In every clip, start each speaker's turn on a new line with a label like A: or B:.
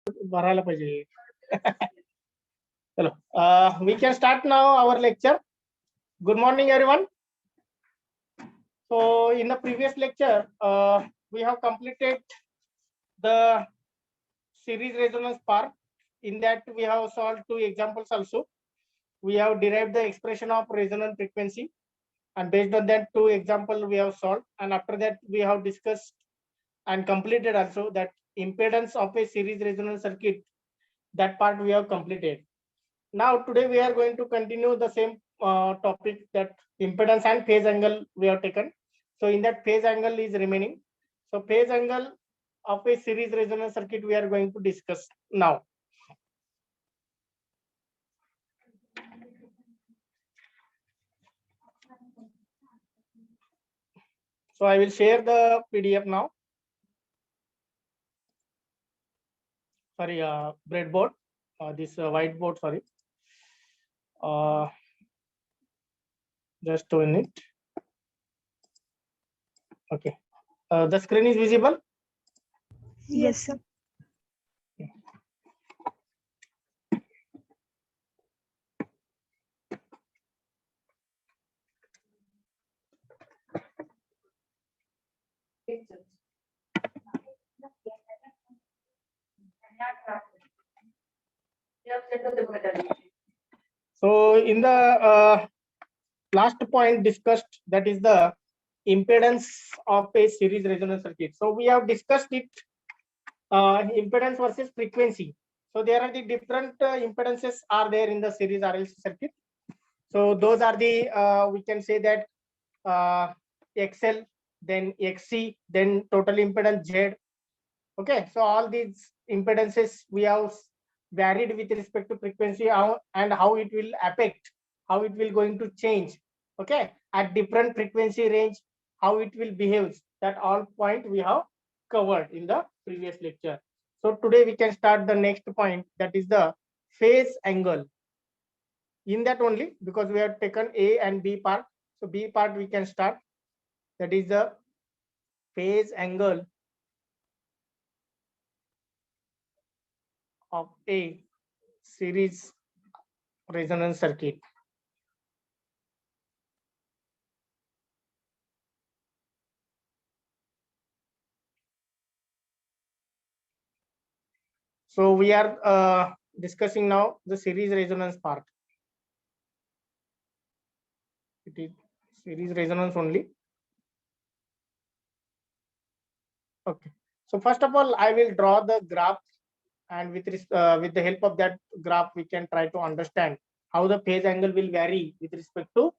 A: भरायला पाहिजे. चलो, we can start now our lecture. Good morning, everyone. So, in the previous lecture, we have completed the series resonance part. In that, we have solved 2 examples also. We have derived the expression of resonant frequency, and based on that 2 examples we have solved. And after that, we have discussed and completed also that impedance of a series resonance circuit. That part we have completed. Now today we are going to continue the same topic, that impedance and phase angle we have taken. So in that, phase angle is remaining. So phase angle of a series resonance circuit we are going to discuss now. So I will share the PDF now. Sorry, breadboard, this whiteboard, sorry. Just a minute. Okay. The screen is visible?
B: Yes, sir.
A: So in the last point discussed, that is the impedance of a series resonance circuit. So we have discussed it, impedance versus frequency. So there are the different impedances are there in the series RLC circuit. So those are the we can say that XL, then XC, then total impedance Z. Okay, so all these impedances we have varied with respect to frequency, and how it will affect, how it will going to change. Okay, at different frequency range, how it will behave. That all point we have covered in the previous lecture. So today we can start the next point, that is the phase angle. In that only, because we have taken A and B part, so B part we can start. That is the phase angle of a series resonance circuit. So we are discussing now the series resonance part. It is series resonance only. Okay. So first of all, I will draw the graph, and with the help of that graph, we can try to understand how the phase angle will vary with respect to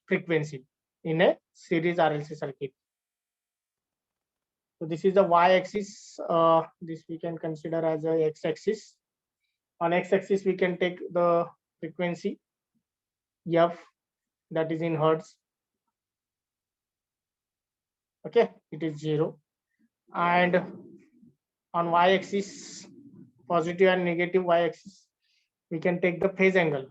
A: frequency in a series RLC circuit. So this is the y-axis. This we can consider as a x-axis. On x-axis, we can take the frequency f, that is in hertz. Okay, it is 0. And on y-axis, positive and negative y-axis, we can take the phase angle.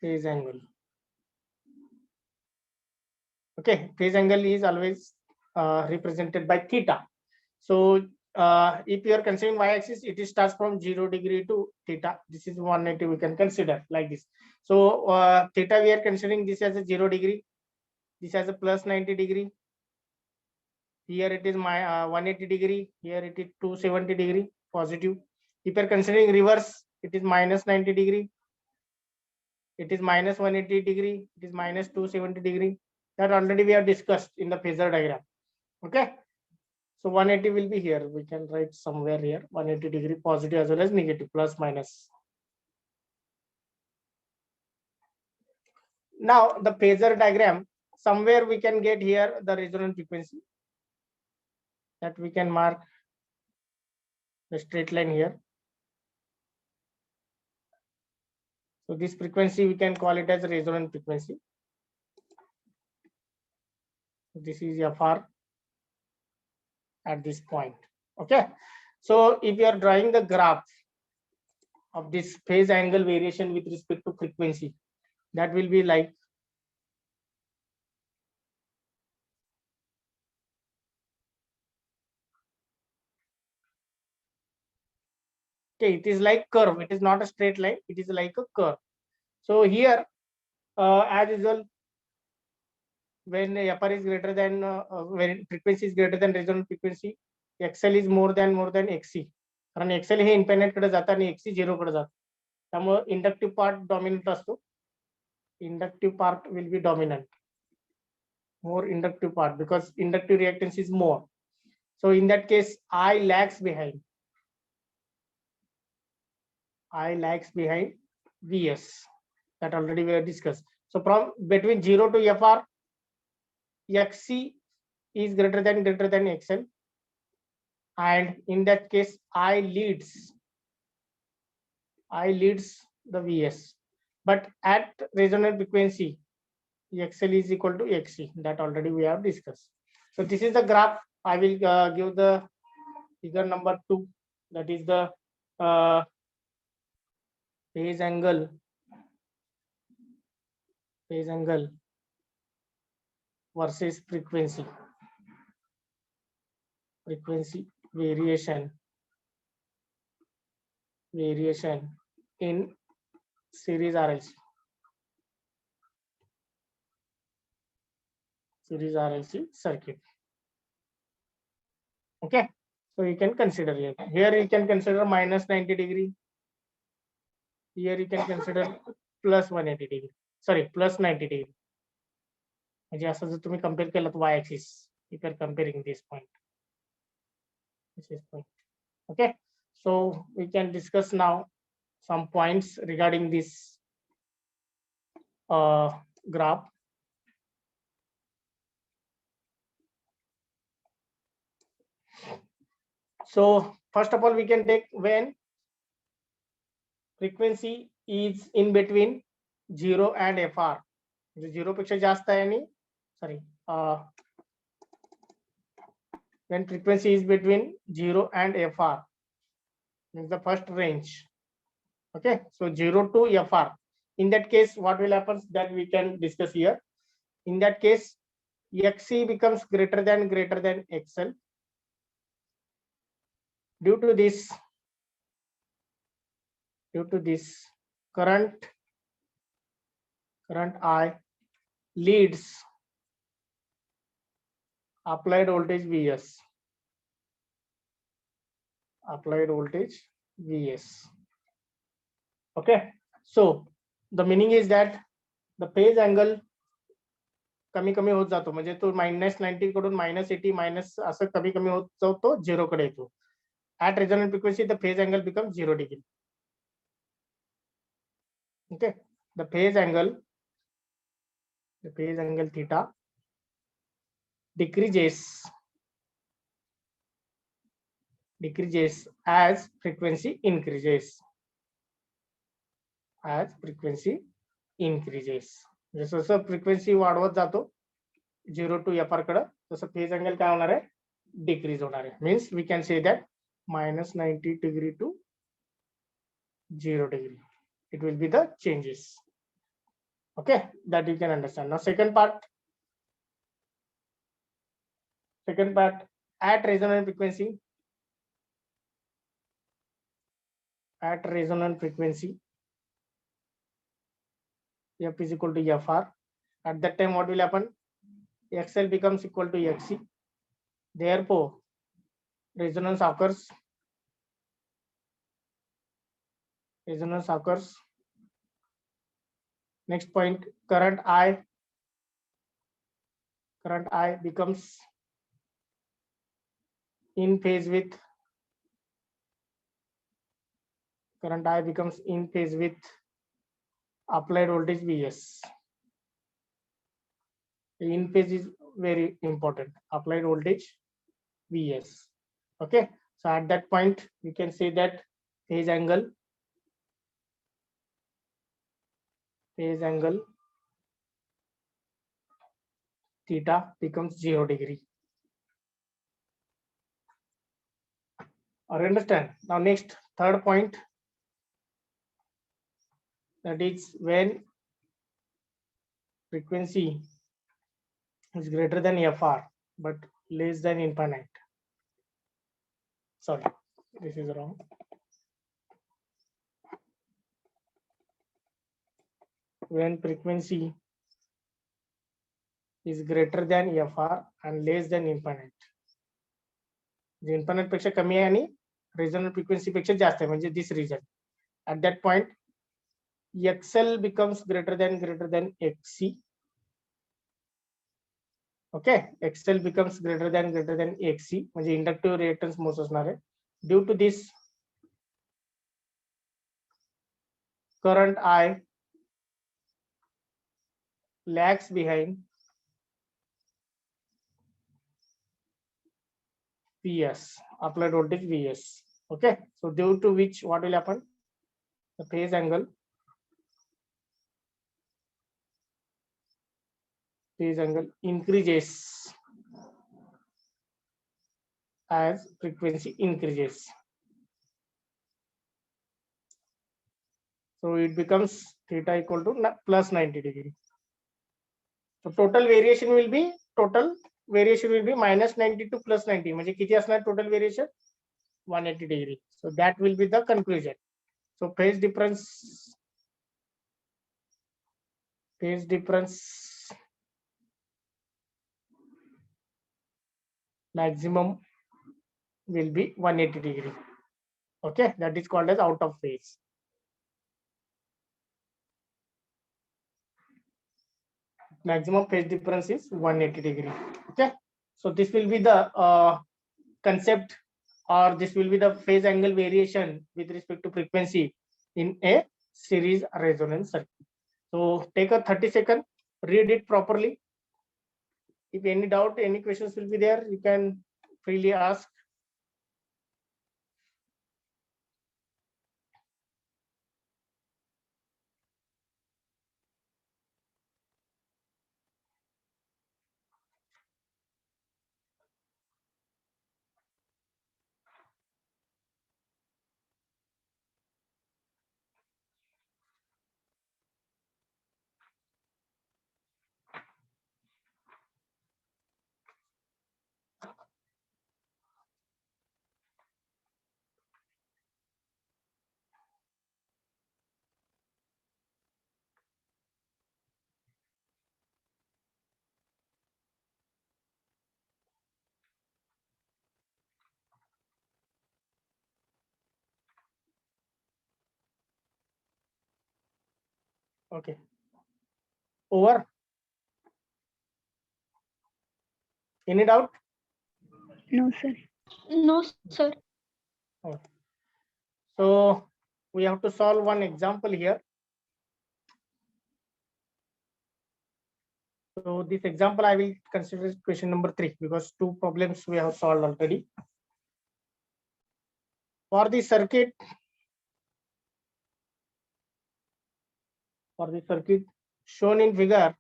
A: Phase angle. Okay, phase angle is always represented by theta. So if you are considering y-axis, it starts from 0 degree to theta. This is 180. We can consider like this. So theta, we are considering this as a 0 degree. This as a plus 90 degree. Here it is my 180 degree. Here it is 270 degree positive. If you are considering reverse, it is minus 90 degree. It is minus 180 degree. It is minus 270 degree. That already we have discussed in the phasor diagram. Okay. So 180 will be here. We can write somewhere here 180 degree positive as well as negative, plus minus. Now the phasor diagram, somewhere we can get here the resonant frequency, that we can mark the straight line here. So this frequency we can call it as a resonant frequency. This is FR at this point. Okay. So if you are drawing the graph of this phase angle variation with respect to frequency, that will be like Okay, it is like curve. It is not a straight line. It is like a curve. So here, as usual, when FR is greater than when frequency is greater than resonant frequency, XL is more than XC. कारण XL हे infinite कडे जातं आणि XC 0 कडे जातं. त्यामुळे inductive part dominant असतो. Inductive part will be dominant. More inductive part because inductive reactance is more. So in that case, I lags behind. I lags behind Vs. That already we have discussed. So from between 0 to FR, XC is greater than XL, and in that case, I leads the Vs. But at resonant frequency, XL is equal to XC. That already we have discussed. So this is the graph. I will give the figure number 2. That is the phase angle versus frequency variation in series RLC circuit. Okay, so you can consider here you can consider minus 90 degree. Here you can consider plus 180 degree. Sorry, plus 90 degree. म्हणजे असं जर तुम्ही compare केलं y axis, if you are comparing this point. Okay, so we can discuss now some points regarding this graph. So first of all, we can take when frequency is in between 0 and FR. 0 पेक्षा जास्त आहे आणि sorry, when frequency is between 0 and FR, means the first range. Okay, so 0 to FR. In that case, what will happen that we can discuss here. In that case, XC becomes greater than XL. Due to this current I leads applied voltage Vs. Okay, so the meaning is that the phase angle कमी कमी होत जातो, म्हणजे तो -90 कडून -80 minus असं कमी कमी होत जातो, 0 कडे येतो. At resonant frequency, the phase angle becomes 0 degree. Okay, the phase angle theta decreases as frequency increases. जसं जसं फ्रिक्वेन्सी वाढवत जातो 0 to FR कडे, तसं फेज अँगल काय होणार आहे, डिक्रीज होणार आहे. Means we can say that -90 degree to 0 degree. It will be the changes. Okay, that you can understand. Now second part, at resonant frequency, F is equal to FR. At that time, what will happen? XL becomes equal to XC. Therefore, resonance occurs. Next point, current I becomes in phase with applied voltage Vs. The in phase is very important. Applied voltage Vs. Okay, so at that point we can say that phase angle theta becomes 0 degree. Or understand? Now next, third point, that is when frequency is greater than FR but less than infinite. Sorry, this is wrong. when frequency is greater than FR and less than infinite. J infinite पेक्षा कमी आहे आणि resonant frequency पेक्षा जास्त आहे म्हणजे this region. At that point XL becomes greater than XC. Okay, XL becomes greater than XC म्हणजे inductive reactance most असणार आहे. Due to this current I lags behind Vs, applied voltage Vs. Okay, so due to which what will happen? The phase angle increases as frequency increases. So it becomes theta equal to plus 90 degree. So total variation will be minus 90 to plus 90. म्हणजे किती असणार total variation? 180 degree. So that will be the conclusion. So phase difference maximum will be 180 degree. Okay, that is called as out of phase. Maximum phase difference is 180 degree. Okay, so this will be the concept, or this will be the phase angle variation with respect to frequency in a series resonance circuit. So take a 30-second, read it properly. If any doubt, any questions will be there, you can freely ask. Okay, over. Any doubt?
B: No, sir.
C: No, sir.
A: Okay. So we have to solve one example here. So this example I will consider question number 3 because 2 problems we have solved already. For the circuit shown in figure,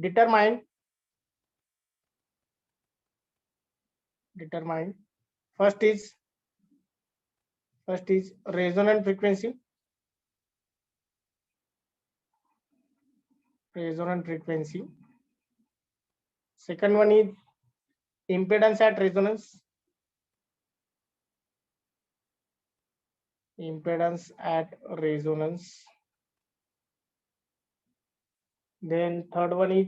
A: determine first is resonant frequency. Second one is impedance at resonance. Then third one is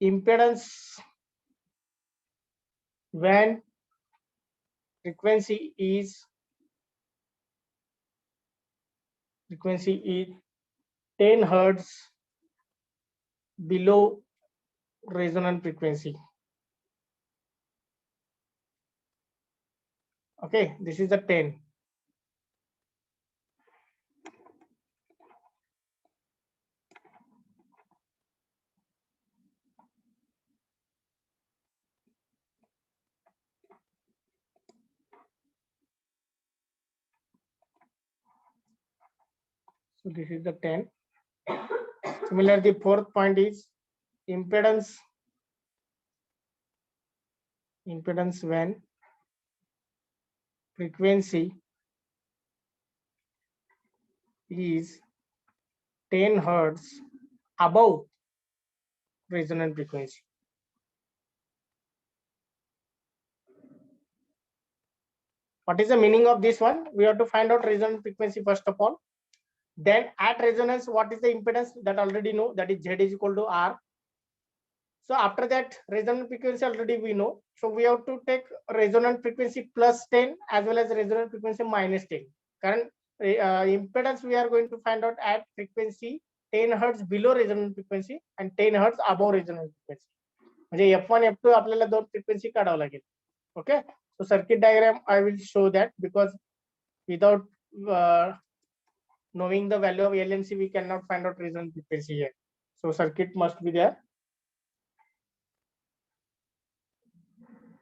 A: impedance when frequency is 10 hertz below resonant frequency. Okay, this is the 10. So this is the 10. Similarly, the fourth point is impedance when frequency is 10 hertz above resonant frequency. What is the meaning of this one? We have to find out resonance frequency first of all. Then at resonance, what is the impedance? That already know, that is Z is equal to R. So after that, resonance frequency already we know. So we have to take resonance frequency plus 10 as well as resonance frequency minus 10. Current impedance we are going to find out at frequency 10 hertz below resonance frequency and 10 hertz above resonance frequency. म्हणजे F1 F2 आपल्याला दोन frequency काढावं लागेल. Okay, so circuit diagram I will show that, because without knowing the value of L and C we cannot find out resonance frequency here. So circuit must be there.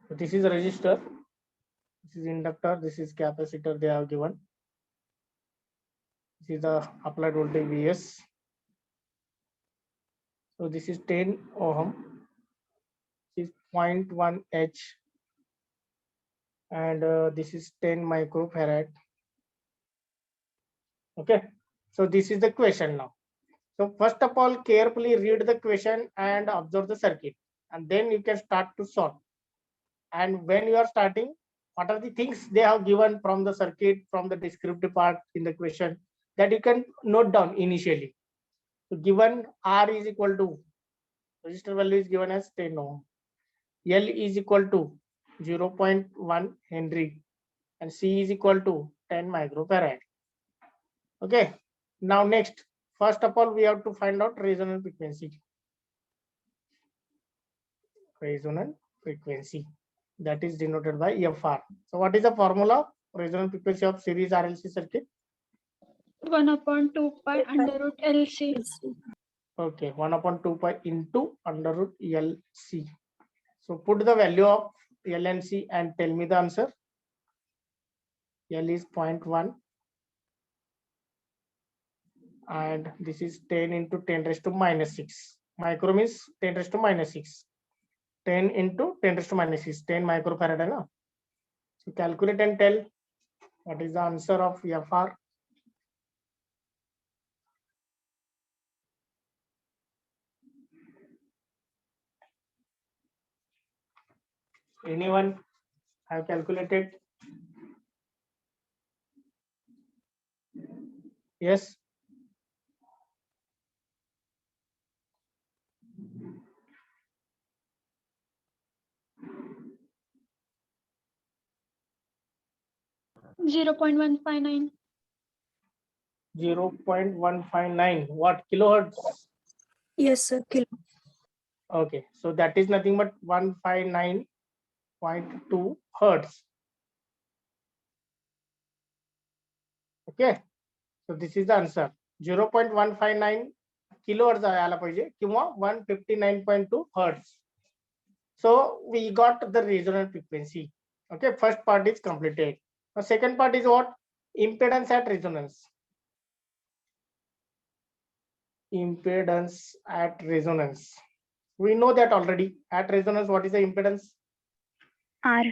A: So this is a resistor, this is inductor, this is capacitor they have given. This is the applied voltage Vs. So this is 10 ohm, this is 0.1 H, and this is 10 microfarad. Okay, so this is the question now. So first of all, carefully read the question and observe the circuit, and then you can start to solve. And when you are starting, what are the things they have given from the circuit, from the descriptive part in the question, that you can note down initially. So given R is equal to, resistor value is given as 10 ohm, L is equal to 0.1 Henry, and C is equal to 10 microfarad. Okay, now next, first of all, we have to find out resonance frequency. Resonance frequency, that is denoted by FR. So what is the formula of resonance frequency of series RLC circuit?
B: 1/2 pi under root LC.
A: Okay, 1/2 pi into under root LC. So put the value of L and C and tell me the answer. L is 0.1 and this is 10 into 10 raised to minus 6. Micro means 10 raised to minus 6. 10 into 10 raised to minus 6, 10 microfarad. No? So calculate and tell what is the answer of FR. Anyone have calculated? Yes.
B: Zero 0.159.
A: 0.159. What, kilohertz?
C: Yes, sir. Kilo.
A: Okay, so that is nothing but 159.2 hertz. Okay, so this is the answer. 0.159 kilohertz आला पाहिजे किंवा 159.2 hertz. So we got the resonance frequency. Okay, first part is completed. The second part is what? Impedance at resonance. Impedance at resonance. We know that already. At resonance, what is the impedance?
B: R.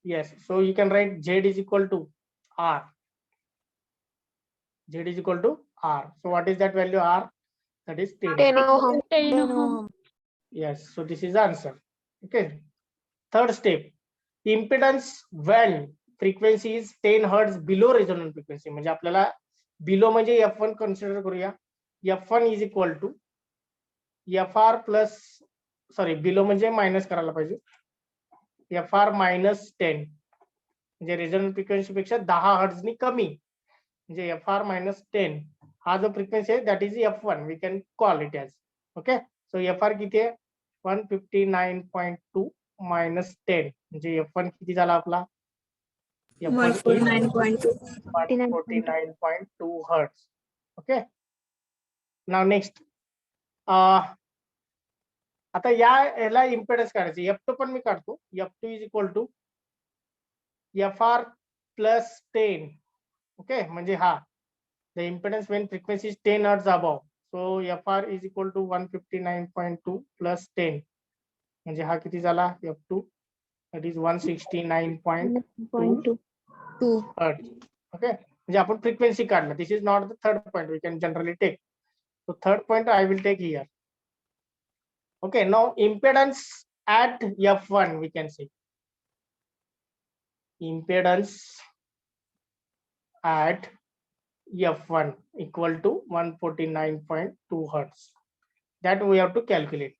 A: Yes, so you can write Z is equal to R. Z is equal to R. So what is that value R? That is 10.
C: 10 ohm.
B: 10 ohm.
A: Yes, so this is the answer. Okay. Third step, impedance when frequency is 10 hertz below resonance frequency. म्हणजे आपल्याला below म्हणजे F1 consider करूया. F1 is equal to FR plus, sorry, below म्हणजे minus करायला पाहिजे. FR minus 10 म्हणजे resonance frequency पेक्षा 10 hertz नि कमी. म्हणजे FR minus 10 हा जो frequency आहे that is F1, we can call it as. Okay, so FR किती आहे? 159.2 minus 10 म्हणजे F1 किती झाला आपला? F1 is 149.2 hertz. Okay, now next, आता याला इम्पेडन्स काढायची. F2 पण मी काढतो. F2 is equal to FR plus 10. Okay, म्हणजे हा the impedance when frequency is 10 hertz above. So FR is equal to 159.2 plus 10. म्हणजे हा किती झाला? F2 that is 169.2 hertz. Okay, म्हणजे आपण frequency काढला. This is not the third point we can generally take. So third point I will take here. Okay, now impedance at F1 we can say. impedance at F1 equal to 149.2 hertz. That we have to calculate.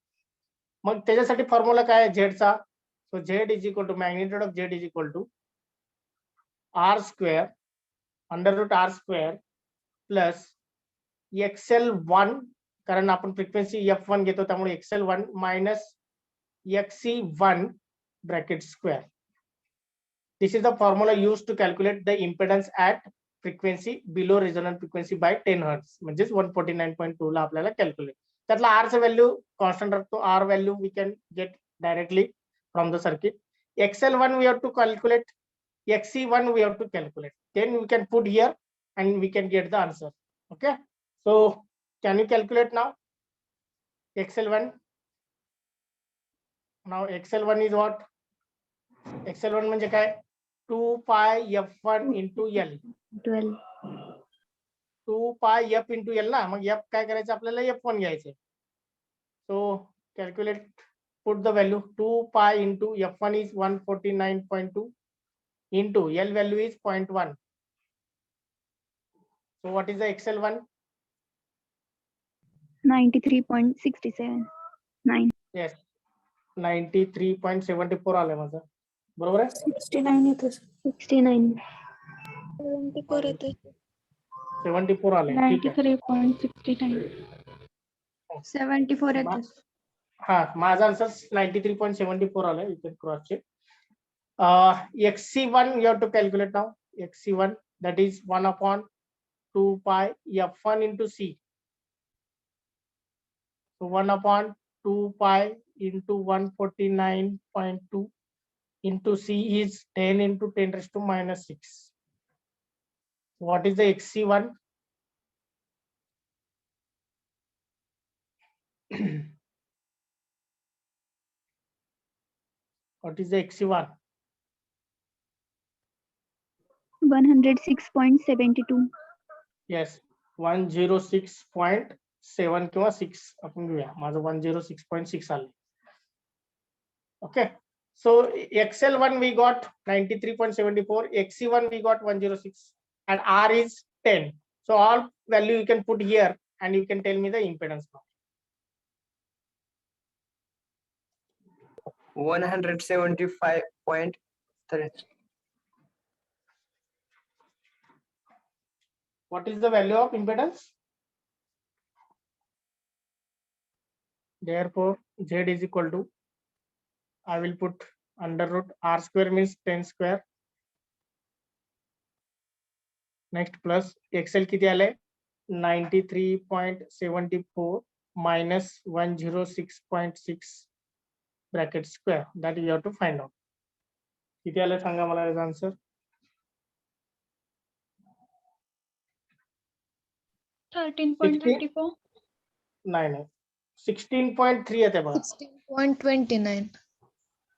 A: मग त्याच्यासाठी formula काय आहे झेडचा? So Z is equal to magnitude of Z is equal to R square under root R square plus XL1, कारण आपण frequency F1 घेतो त्यामुळे XL1 minus XC1 bracket square. This is the formula used to calculate the impedance at frequency below resonant frequency by 10 hertz. म्हणजेच 149.2 ला आपल्याला calculate. त्यातला R चा value constant राहतो. R value we can get directly from the circuit. XL1 we have to calculate. XC1 we have to calculate. Then we can put here and we can get the answer. Okay. So can you calculate now? XL1. Now XL1 is what? XL1 म्हणजे काय? 2 pi F1 into L.
C: 12.
A: 2 pi F into L ना, मग F काय करायचं आपल्याला F1 घ्यायचं. So calculate, put the value 2 pi into F1 is 149.2 into L value is 0.1. So what is the XL1?
B: 93.67. 9.
A: Yes, 93.74 आलंय माझं. बरोबर आहे?
C: 69 येतो sir.
B: 69.
C: 74 येतो.
A: 74 आलंय. ठीक आहे.
B: 93.69.
C: 74 येतो.
A: हा, माझा आन्सर 93.74 आलाय. You can cross check. XC1 you have to calculate now. XC1 that is 1 upon 2 pi F1 into C. So 1 upon 2 pi into 149.2 into C is 10 into 10 raised to minus 6. What is the XC1? What is the XC1?
B: 106.72.
A: Yes, 106.7 किंवा 6 आपण घेऊया. माझं 106.6 आलं. Okay. So XL1 we got 93.74, XC1 we got 106, and R is 10. So all value you can put here and you can tell me the impedance now.
D: 175.3.
A: What is the value of impedance? Therefore, Z is equal to, I will put under root R square means 10 square. Next plus XL किती आले? 93.74 minus 106.6 bracket square. That you have to find out. किती आले सांगा मला याचा answer.
B: 13.34.
A: नाही 16.3 येते बघा.
C: 16.29.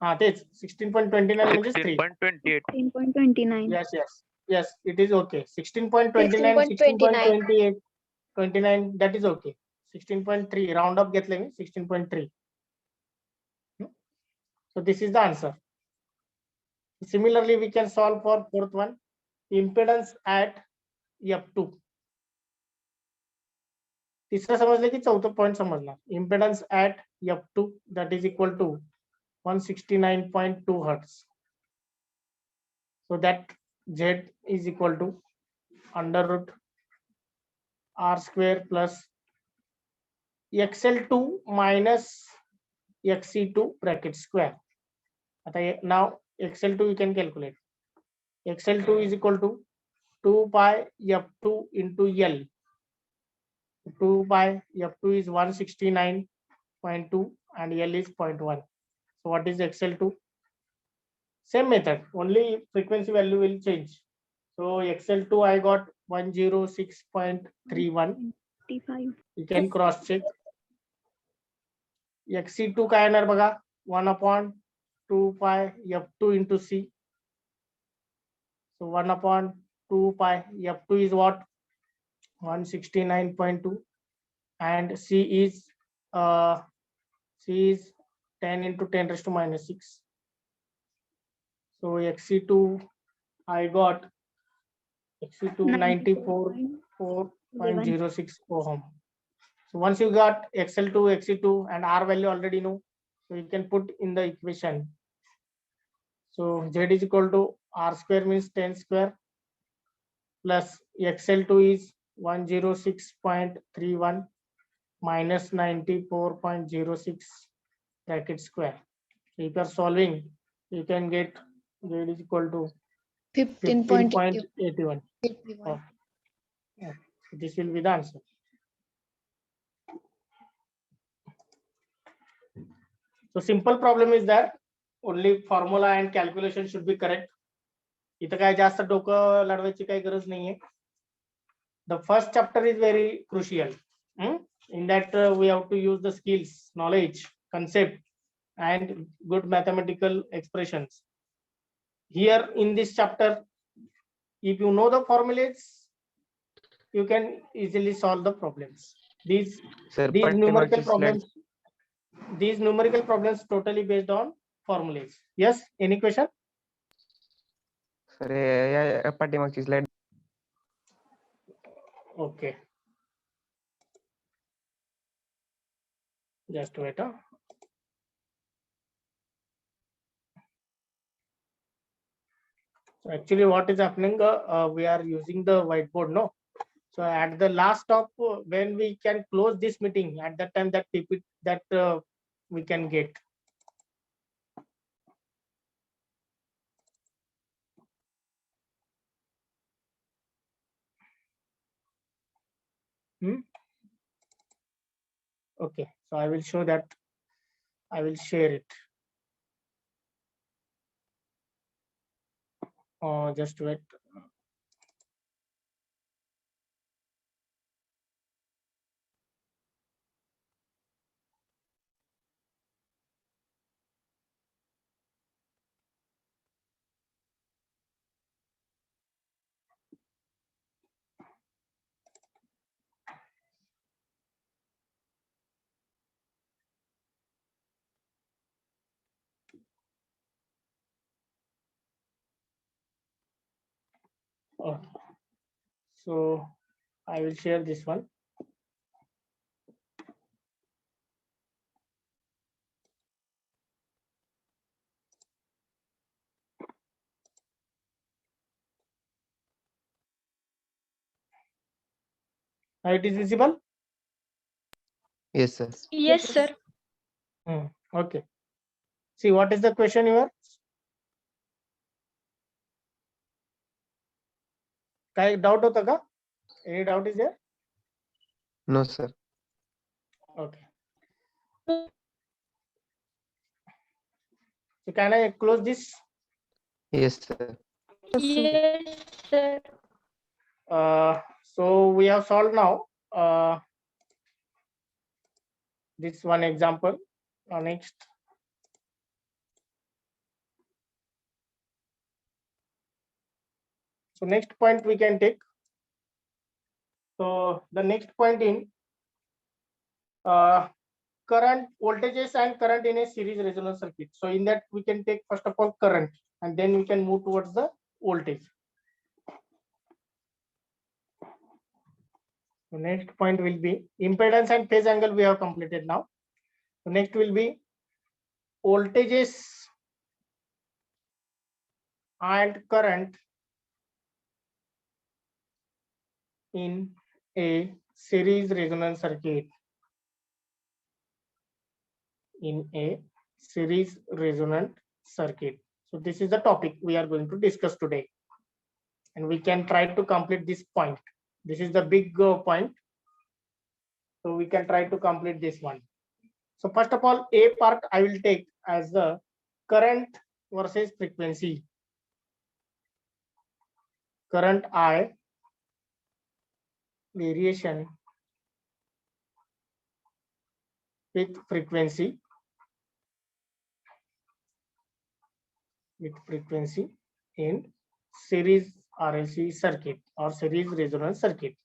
A: हा तेच 16.29 म्हणजे 3.
D: 16.28.
B: 10.29.
A: Yes, it is okay. 16.29, 16.28, 29, that is okay. 16.3 round up घेतले मी 16.3. So this is the answer. Similarly, we can solve for fourth one, impedance at F2. तिसरं समजलं की चौथं पॉइंट समजला. Impedance at F2 that is equal to 169.2 hertz. So that Z is equal to under root R square plus XL2 minus XC2 bracket square. Now XL2 you can calculate. XL2 is equal to 2 pi F2 into L. 2 pi F2 is 169.2 and L is 0.1. So what is XL2? Same method, only frequency value will change. So XL2 I got 106.31.
B: 55.
A: You can cross check. XC2 काय येणार बघा, 1 upon 2 pi F2 into C. So 1 upon 2 pi F2 is what? 169.2 and C is 10 into 10 raised to minus 6. So XC2, I got XC2 94.06 ohm. So once you got XL2, XC2 and R value already know, so you can put in the equation. So Z is equal to R square means 10 square plus XL2 is 106.31 minus 94.06 bracket square. So if you are solving, you can get Z is equal to
C: 15.81.
A: 15.81. Oh, yeah. So this will be the answer. So simple problem is that only formula and calculation should be correct. इथं काय जास्त डोकं लढवायची काही गरज नाहीये. The first chapter is very crucial. In that we have to use the skills, knowledge, concept, and good mathematical expressions. Here in this chapter, if you know the formulas, you can easily solve the problems. These numerical problems totally based on formulas. Yes, any question?
D: Sir या पाठीमागची slide
A: Okay. Just wait. So actually what is happening, we are using the whiteboard, no? So at the last stop, when we can close this meeting, at that time that PPT that we can get. Okay, so I will show that. I will share it. Just wait. So I will share this one. It is visible?
D: Yes, sir.
C: Yes, sir.
A: Okay. See, what is the question here? काही doubt होता का? Any doubt is there?
D: No, sir.
A: Okay. So can I close this?
D: Yes, sir.
C: Yes, sir.
A: So we have solved now this one example. Next. So next point we can take. So the next point in current voltages and current in a series resonance circuit. So in that we can take first of all current and then we can move towards the voltage. So next point will be impedance and phase angle we have completed now. So next will be voltages and current in a series resonance circuit. In a series resonant circuit. So this is the topic we are going to discuss today. And we can try to complete this point. This is the big point. So we can try to complete this one. So first of all, A part I will take as the current versus frequency. Current I, variation with frequency. In series RLC circuit or series resonance circuit.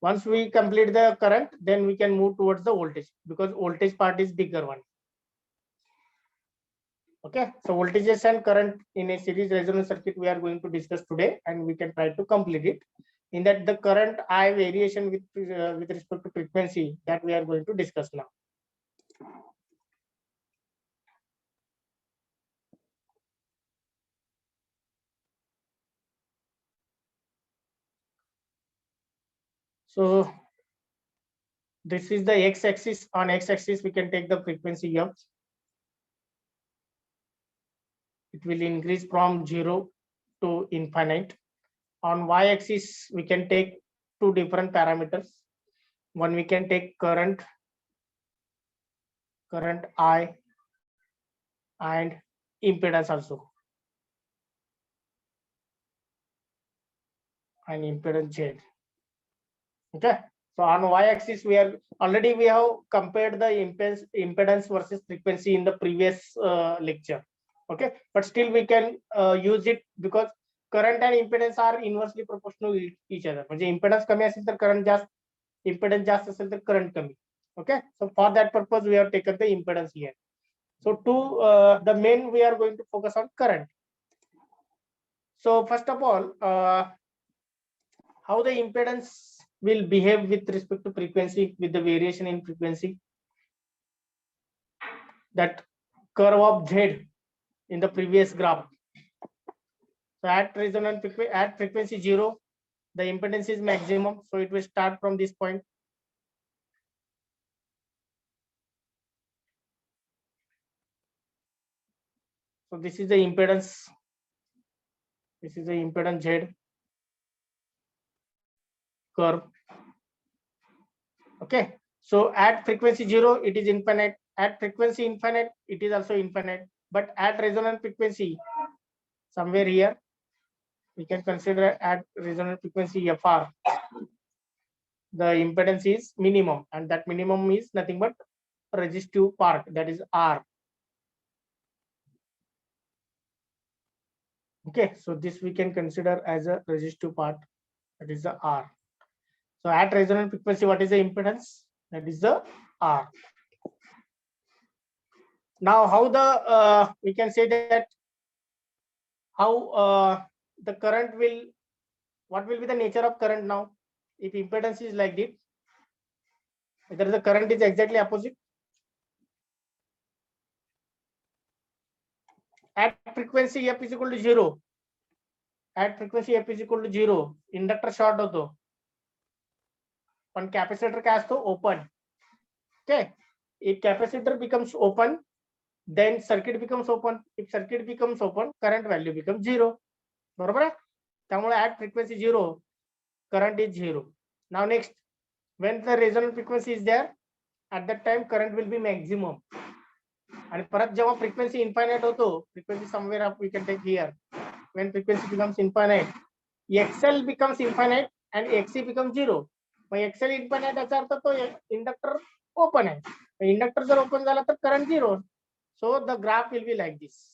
A: Once we complete the current, then we can move towards the voltage because voltage part is bigger one. Okay, so voltages and current in a series resonance circuit we are going to discuss today, and we can try to complete it. In that, the current I variation with respect to frequency, that we are going to discuss now. So this is the x-axis. On x-axis, we can take the frequency f. It will increase from 0 to infinite. On y-axis, we can take two different parameters. One, we can take current I, and impedance also, and impedance Z. Okay, so on y-axis we have compared the impedance versus frequency in the previous lecture. Okay, but still we can use it because current and impedance are inversely proportional to each other. म्हणजे impedance कमी असेल तर current जास्त, impedance जास्त असेल तर current कमी. Okay, so for that purpose we have taken the impedance here. So the main we are going to focus on current. So first of all, how the impedance will behave with respect to frequency with the variation in frequency. That curve of Z in the previous graph. So at frequency 0, the impedance is maximum. So it will start from this point. So this is the impedance. This is the impedance Z curve. Okay. So at frequency 0, it is infinite. At frequency infinite, it is also infinite. But at resonant frequency, somewhere here, we can consider at resonant frequency FR, the impedance is minimum, and that minimum is nothing but resistive part, that is R. Okay, so this we can consider as a resistive part, that is the R. So at resonant frequency, what is the impedance? That is the R. Now, how the we can say that how the current will, what will be the nature of current now? If impedance is like this, whether the current is exactly opposite. At frequency f is equal to 0. At frequency f is equal to 0, inductor short होतो, पण capacitor काय असतो? Open. Okay, if capacitor becomes open, then circuit becomes open. If circuit becomes open, current value becomes 0. बरोबर आहे? त्यामुळे at frequency 0, current is 0. Now next, when the resonant frequency is there, at that time current will be maximum. आणि परत जेव्हा frequency infinite होतो, frequency somewhere up we can take here. When frequency becomes infinite, XL becomes infinite and XC becomes 0. Mug XL infinite याचा अर्थ तो inductor open आहे. Inductor जर open झाला तर current 0. So the graph will be like this.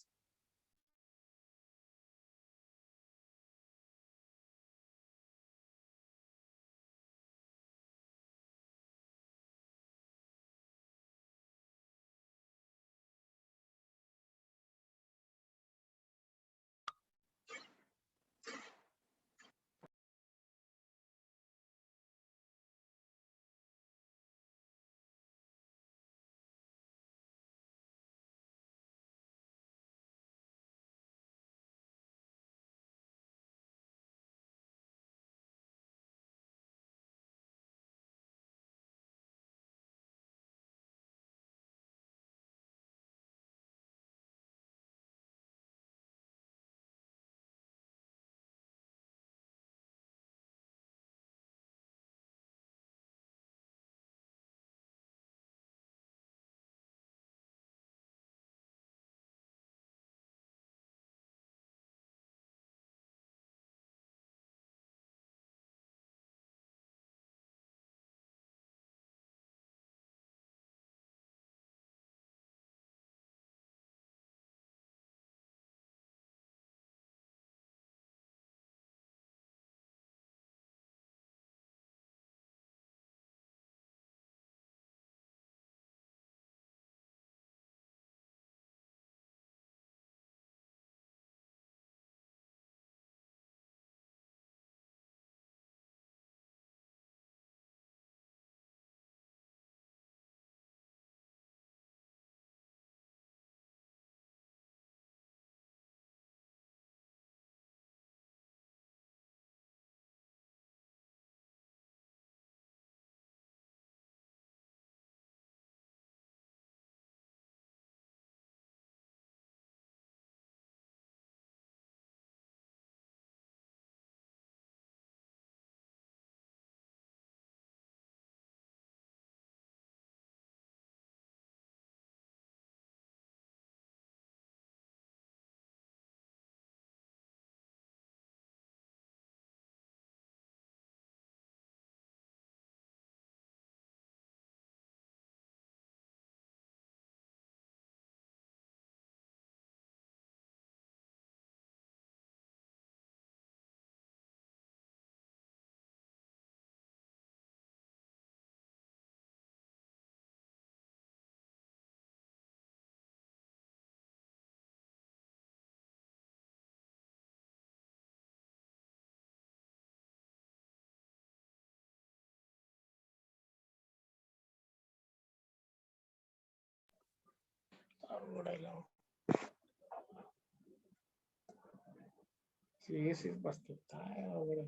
A: CSS बसते काय अवघड आहे.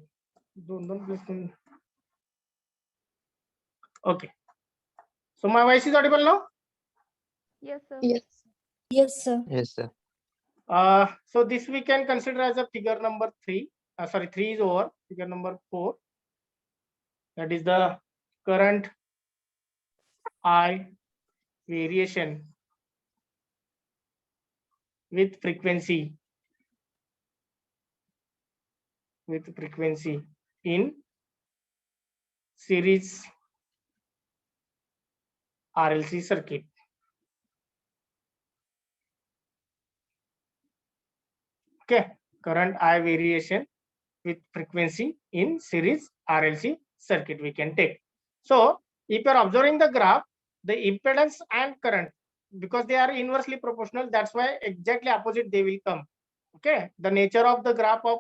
A: दोन place. Okay. So my voice is audible now?
B: Yes, sir.
C: Yes, sir.
D: Yes, sir.
A: So this we can consider as a figure number 3. Sorry, 3 is over. Figure number 4. That is the current I variation with frequency in series RLC circuit. Okay, current I variation with frequency in series RLC circuit we can take. So if you are observing the graph, the impedance and current, because they are inversely proportional, that's why exactly opposite they will come. Okay, the nature of the graph of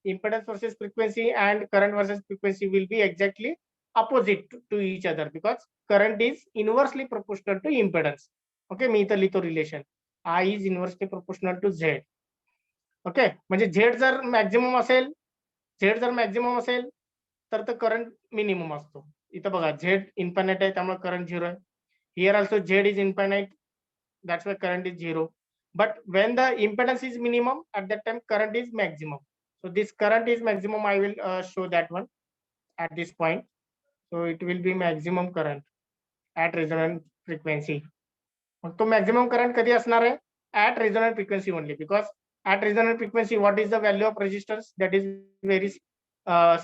A: impedance versus frequency and current versus frequency will be exactly opposite to each other, because current is inversely proportional to impedance. Okay, मी इथं लिहितो relation. I is inversely proportional to Z. Okay, म्हणजे Z जर maximum असेल तर current minimum असतो. इथं बघा Z infinite आहे त्यामुळे करंट 0 आहे. Here also Z is infinite, that's why current is 0. But when the impedance is minimum, at that time current is maximum. So this current is maximum. I will show that one at this point. So it will be maximum current at resonant frequency. मग तो maximum current कधी असणार आहे? At resonant frequency only, because at resonant frequency what is the value of resistance? That is very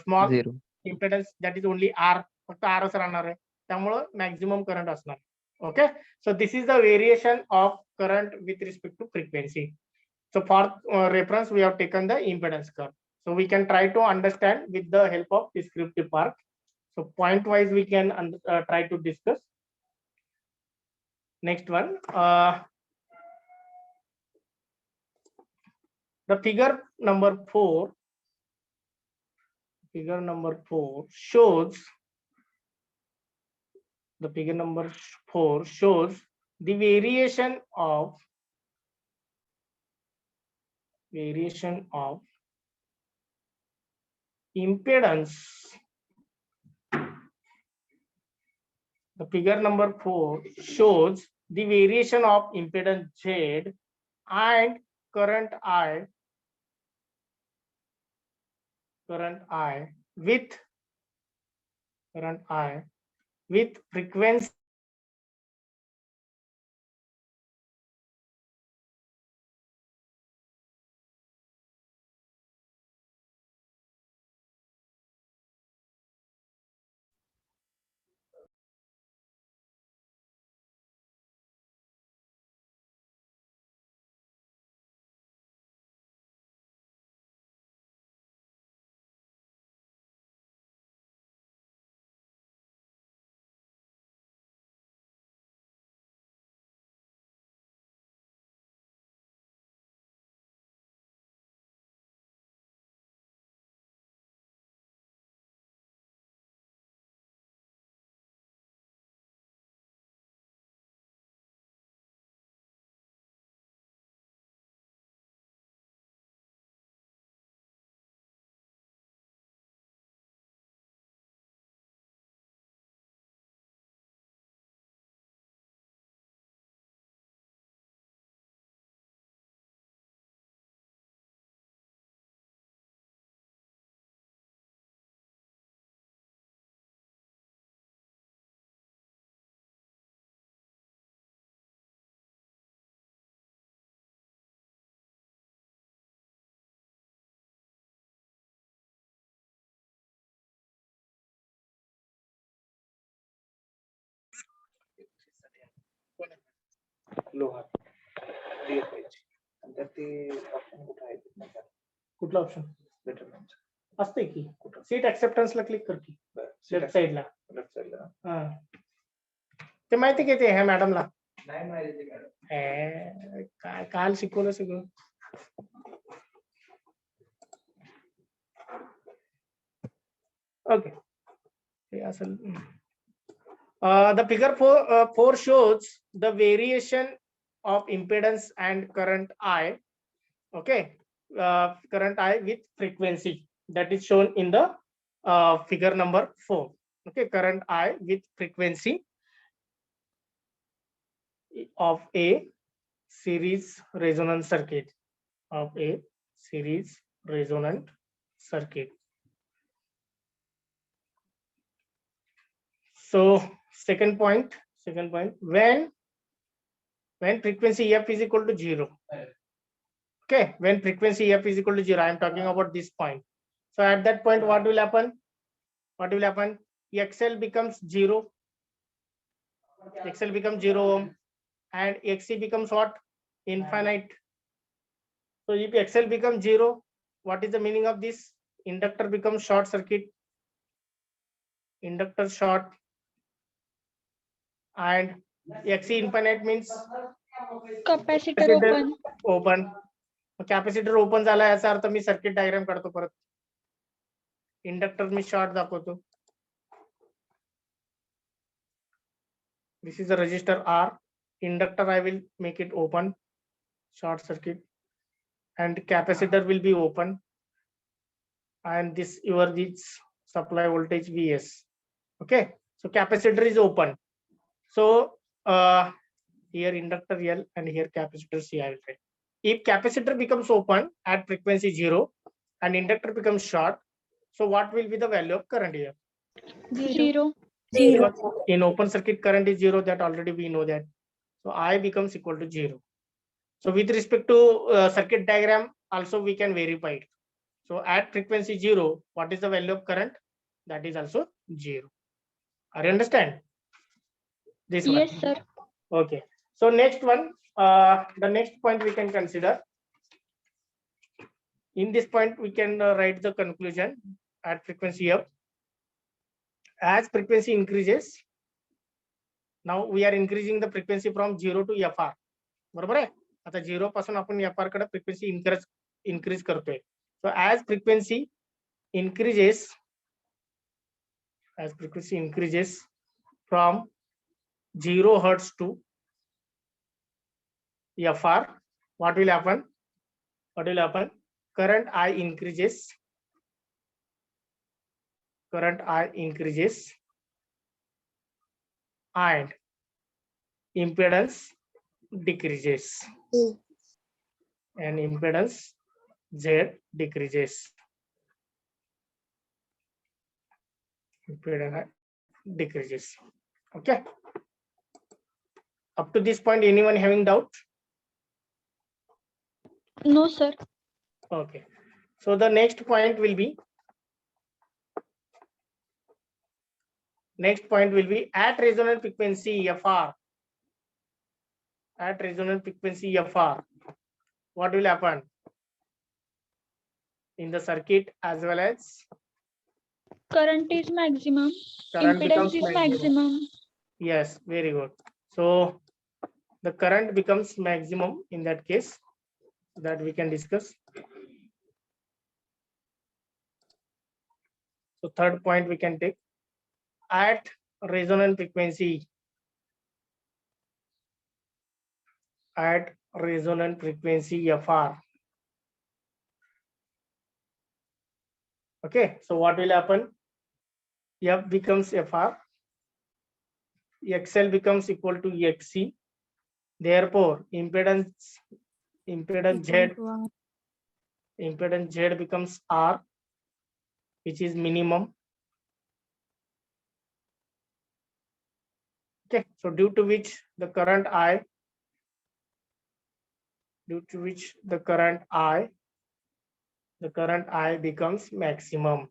A: small.
D: 0.
A: Impedance, that is only R. फक्त R असं राहणार आहे, त्यामुळे maximum current असणार. Okay, so this is the variation of current with respect to frequency. So for reference we have taken the impedance curve. So we can try to understand with the help of descriptive part. So point wise we can try to discuss. Next one, the figure number 4 shows the figure number 4 shows the variation of impedance. The figure number 4 shows the variation of impedance Z and current I with frequency कुठला option असते की seat ऍक्सेप्टन्सला click कर की left साइडला. हा ते माहिती घेते ह्या मॅडमला. काय काल शिकवलं सगळं. ओके, हे असेल. The figure 4 shows the variation of impedance and current I. Okay, current I with frequency that is shown in the figure number 4. Okay, current I with frequency of a series resonance circuit, of a series resonant circuit. So second point, when frequency f is equal to 0. Okay, when frequency f is equal to 0, I am talking about this point. So at that point, what will happen? XL becomes 0. XL becomes 0 ohm, and XC becomes what? Infinite. So if XL becomes 0, what is the meaning of this? Inductor becomes short circuit. Inductor short, and XC infinite means
B: Capacitor
A: capacitor
B: open.
A: open. Capacitor open झाला याचा अर्थ मी circuit diagram काढतो परत. Inductor मी short दाखवतो. This is a resistor R. Inductor I will make it open, short circuit, and capacitor will be open, and this supply voltage Vs. Okay, so capacitor is open. So here inductor L and here capacitor C I will write. If capacitor becomes open at frequency 0 and inductor becomes short, so what will be the value of current here?
B: 0.
A: Because in open circuit current is 0, that already we know that. So I becomes equal to 0. So with respect to circuit diagram, also we can verify it. So at frequency 0, what is the value of current? That is also 0. Are you understand? This one.
B: Yes, sir.
A: Okay. So next one, the next point we can consider. In this point, we can write the conclusion at frequency f. As frequency increases, now we are increasing the frequency from 0 to FR. बरोबर आहे. आता 0 पासून आपण FR कडे frequency increase करतोय. So as frequency increases from 0 hertz to FR, what will happen? Current I increases. And impedance decreases. And impedance Z decreases. Impedance decreases. Okay. Up to this point, anyone having doubt?
B: No, sir.
A: Okay. So the next point will be at resonant frequency FR. At resonant frequency FR, what will happen in the circuit as well as
B: Current is maximum.
A: current becomes
B: Impedance is maximum.
A: Yes, very good. So the current becomes maximum in that case, that we can discuss. So third point we can take, at resonant frequency FR. Okay, so what will happen? F becomes FR, XL becomes equal to XC. Therefore, impedance Z becomes R, which is minimum. Okay, so due to which the current I becomes maximum.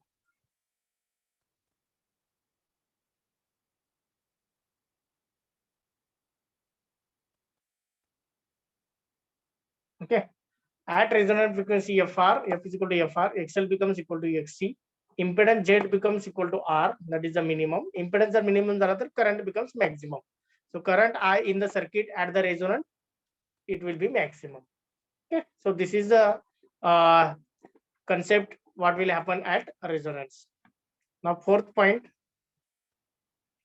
A: Okay, at resonant frequency FR, F is equal to FR, XL becomes equal to XC. Impedance Z becomes equal to R, that is the minimum. Impedance are minimum, current becomes maximum. So current I in the circuit at the resonant, it will be maximum. Okay, so this is the concept what will happen at resonance. Now fourth point,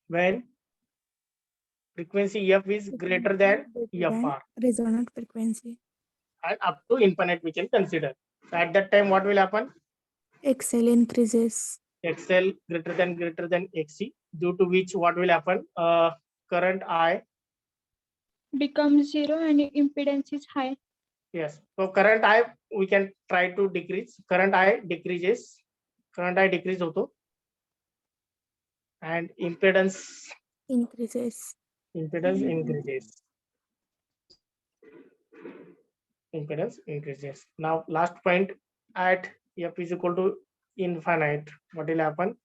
A: when frequency f is greater than fr,
C: resonant frequency.
A: and up to infinite we can consider. So at that time, what will happen?
C: XL increases.
A: XL greater than XC, due to which what will happen? Current I,
B: becomes 0 and impedance is high.
A: yes. So current I we can try to decrease. Current I decreases. Current I decrease hoto, and impedance
C: Increases.
A: increases. Impedance increases. Now last point, at f is equal to infinite, what will happen?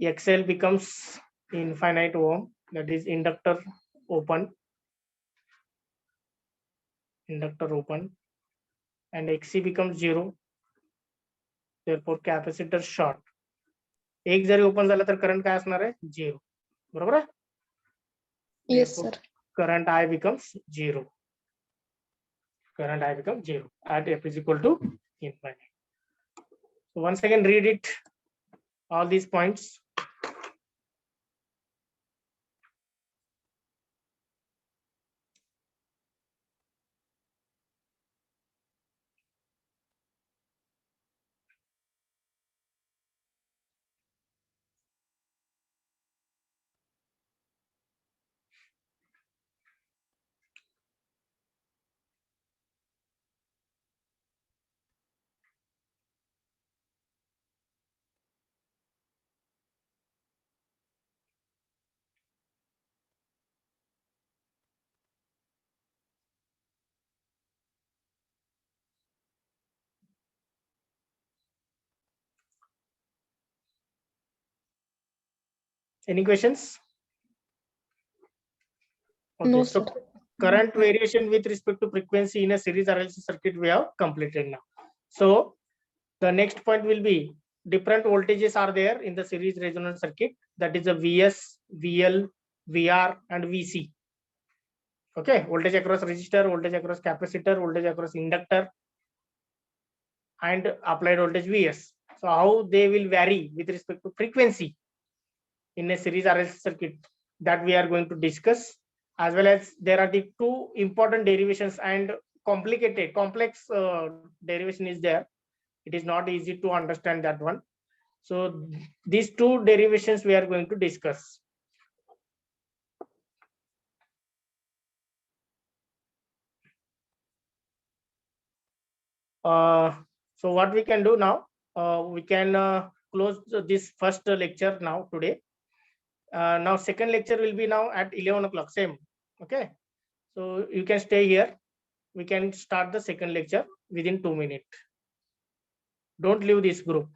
A: XL becomes infinite ohm, that is inductor open, and XC becomes 0, therefore capacitor short. एक जरी open झाला तर current काय असणार आहे? 0. बरोबर आहे?
C: Yes, sir.
A: Current I becomes 0. Current I becomes 0 at f is equal to infinite. So once again read it, all these points. Any questions? Okay,
C: No,
A: so
C: sir.
A: current variation with respect to frequency in a series RLC circuit we have completed now. So the next point will be different voltages are there in the series resonance circuit, that is a VS, VL, VR and VC. Okay, voltage across resistor, voltage across capacitor, voltage across inductor, and applied voltage VS. So how they will vary with respect to frequency in a series RLC circuit, that we are going to discuss, as well as there are the two important derivations and complex derivation is there. It is not easy to understand that one. So these two derivations we are going to discuss. So what we can do now, we can close this first lecture now today. Now second lecture will be now at 11 o'clock, same. Okay, so you can stay here. We can start the second lecture within 2 minutes. Don't leave this group.